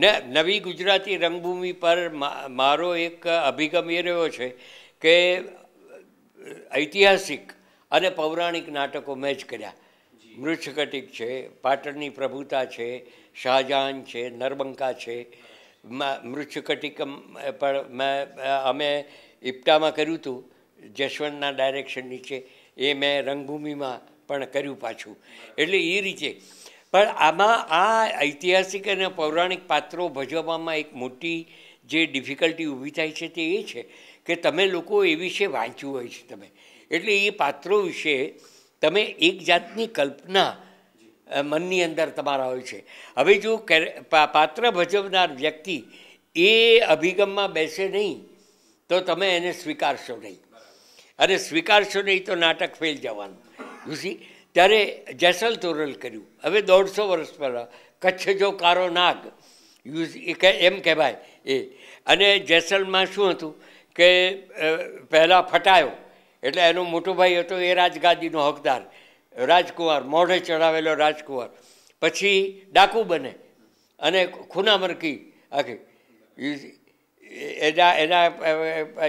ને નવી ગુજરાતી રંગભૂમિ પર મારો એક અભિગમ એ રહ્યો છે કે ઐતિહાસિક અને પૌરાણિક નાટકો મેં જ કર્યા. મૃચ્છકટિક છે, પાટણની પ્રભુતા છે, શાહજહાન છે, નરબંકા છે. મૃચ્છકટિક પણ અમે ઇપ્ટામાં કર્યું હતું, જશવંતના ડાયરેક્શન નીચે. એ મેં રંગભૂમિમાં પણ કર્યું પાછું. એટલે એ રીતે પણ આમાં આ ઐતિહાસિક અને પૌરાણિક પાત્રો ભજવવામાં એક મોટી જે ડિફિકલ્ટી ઊભી થાય છે તે એ છે કે તમે લોકો એ વિશે વાંચ્યું હોય છે તમે, એટલે એ પાત્રો વિશે તમે એક જાતની કલ્પના મનની અંદર તમારા હોય છે. હવે જો પાત્ર ભજવનાર વ્યક્તિ એ અભિગમમાં બેસે નહીં તો તમે એને સ્વીકારશો નહીં, અને સ્વીકારશો નહીં તો નાટક ફેલ જવાનું. યુસી ત્યારે જેસલ તોરલ કર્યું, હવે 150 વર્ષ પહેલાં, કચ્છ જો કારો નાગ એમ કહેવાય એ. અને જેસલમાં શું હતું કે પહેલાં ફટાયો એટલે એનો મોટો ભાઈ હતો એ રાજગાદીનો હકદાર, રાજકુંવર, મોઢે ચડાવેલો રાજકુંવર. પછી ડાકુ બને અને ખૂનામરકી આખી એના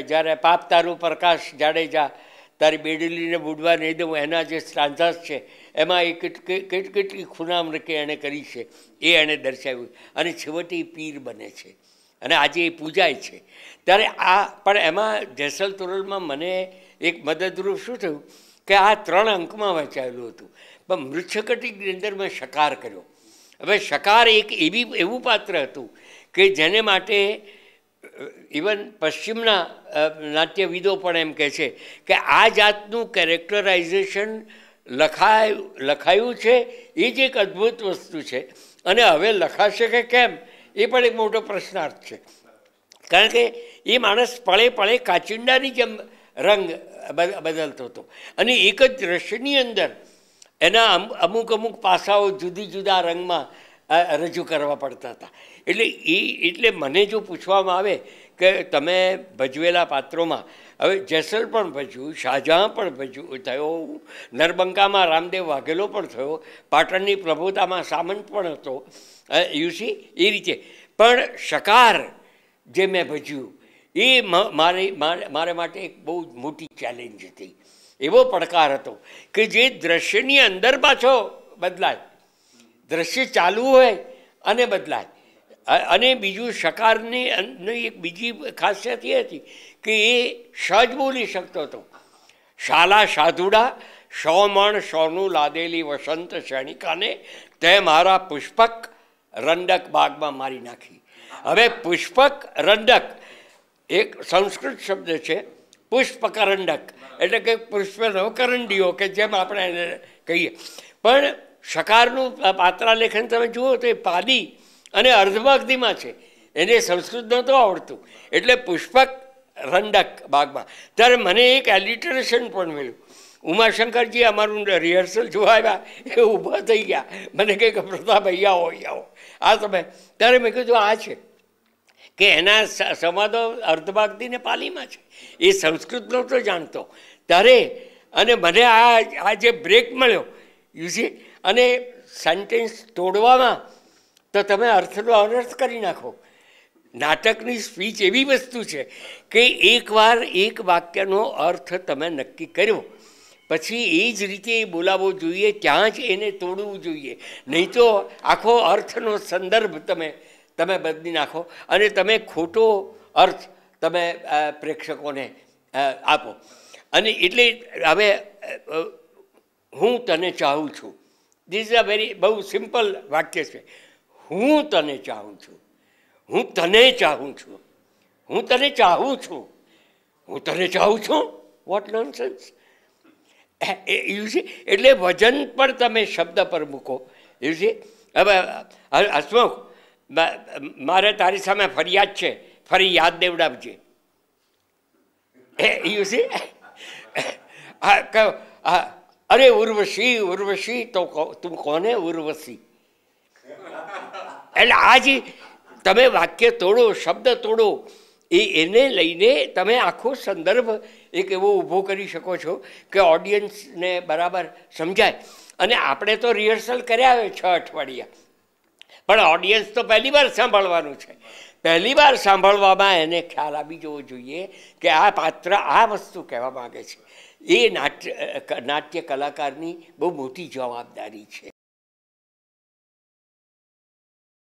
જ્યારે પાપ તારું પ્રકાશ જાડેજા તારી બેડલીને બુડવા નહીં દઉં, એના જે સ્ટાન્ઝાસ છે એમાં એ કેટલી ખૂનામરકી એણે કરી છે એ એણે દર્શાવ્યું. અને છેવટે પીર બને છે અને આજે એ પૂજાય છે. ત્યારે આ પણ એમાં જેસલ તોરલમાં મને એક મદદરૂપ શું થયું કે આ 3 અંકમાં વહેંચાયેલું હતું, પણ મૃચ્છકટિકની અંદર મેં શકાર કર્યો. હવે શકાર એક એવું પાત્ર હતું કે જેને માટે ઇવન પશ્ચિમના નાટ્યવિદો પણ એમ કહે છે કે આ જાતનું કેરેક્ટરાઇઝેશન લખાયું છે એ જ એક અદ્ભુત વસ્તુ છે. અને હવે લખાશે કે કેમ એ પણ એક મોટો પ્રશ્નાર્થ છે, કારણ કે એ માણસ પળે પળે કાચિંડાની જેમ રંગ બદલતો હતો અને એક જ દ્રશ્યની અંદર એના અમુક પાસાઓ જુદી જુદા રંગમાં રજૂ કરવા પડતા હતા. એટલે મને જો પૂછવામાં આવે કે તમે ભજવેલા પાત્રોમાં, હવે જેસલ પણ ભજવું, શાહજહાં પણ ભજવું થયો, નરબંકામાં રામદેવ વાઘેલો પણ થયો, પાટણની પ્રભુતામાં સામંત પણ હતો, યુસી એ રીતે. પણ શકાર જે મેં ભજ્યું એ મારે માટે એક બહુ મોટી ચેલેન્જ હતી, એવો પડકાર હતો કે જે દ્રશ્યની અંદર પાછો બદલાય, દ્રશ્ય ચાલુ હોય અને બદલાય. અને બીજું શકારની એક બીજી ખાસિયત એ હતી કે એ સહજ બોલી શકતો હતો. શાલા સાધુડા 100 મણ સોનું લાદેલી વસંત સૈનિકાને તે મારા પુષ્પક રંડક બાગમાં મારી નાખી. હવે પુષ્પક રંડક એક સંસ્કૃત શબ્દ છે, પુષ્પકરંડક એટલે કે પુષ્પનો કરંડીઓ કે જેમ આપણે એને કહીએ. પણ શકારનું પાત્રાલેખન તમે જુઓ તો એ પાદી અને અર્ધવાગ્દીમાં છે, એને સંસ્કૃત નહોતું આવડતું, એટલે પુષ્પક રંડક બાગમાં. ત્યારે મને એક એલિટરેશન પણ મળ્યું. ઉમાશંકરજી અમારું રિહર્સલ જોવા આવ્યા, એ ઊભા થઈ ગયા, મને કહે કે પ્રતાપભાઈ આવો આ તમે. ત્યારે મેં કીધું આ છે કે એના સંવાદો અર્ધવાગ્દી ને પાલીમાં છે, એ સંસ્કૃત નહોતો જાણતો ત્યારે. અને મને આ જે બ્રેક મળ્યો યુસી, અને સેન્ટેન્સ તોડવામાં તો તમે અર્થનો અનર્થ કરી નાખો. નાટકની સ્પીચ એવી વસ્તુ છે કે એકવાર એક વાક્યનો અર્થ તમે નક્કી કર્યો પછી એ જ રીતે બોલાવવો જોઈએ, ત્યાં જ એને તોડવું જોઈએ, નહીં તો આખો અર્થનો સંદર્ભ તમે બદલી નાખો અને તમે ખોટો અર્થ તમે પ્રેક્ષકોને આપો. અને એટલે હવે હું તને ચાહું છું, ધીસ ઇઝ અ વેરી બહુ સિમ્પલ વાક્ય છે. હું તને ચાહું છું, હું તને ચાહું છું, હું તને ચાહું છું, હું તને ચાહું છું. What nonsense! એટલે વજન પણ તમે શબ્દ પર મૂકો. હવે હસમુખ, મારે તારી સામે ફરિયાદ છે, ફરી યાદ દેવડાવજે. અરે ઉર્વશી તો તું કોને ઉર્વશી? એટલે આ જે તમે વાક્ય તોડો, શબ્દ તોડો, એને લઈને તમે આખો સંદર્ભ એક એવો ઊભો કરી શકો છો કે ઓડિયન્સને બરાબર સમજાય. અને આપણે તો રિહર્સલ કર્યા હોય 6 અઠવાડિયા, પણ ઓડિયન્સ તો પહેલી વાર સાંભળવાનું છે. પહેલી વાર સાંભળવામાં એને ખ્યાલ આવી જવો જોઈએ કે આ પાત્ર આ વસ્તુ કહેવા માગે છે. એ નાટ્ય કલાકારની બહુ મોટી જવાબદારી છે.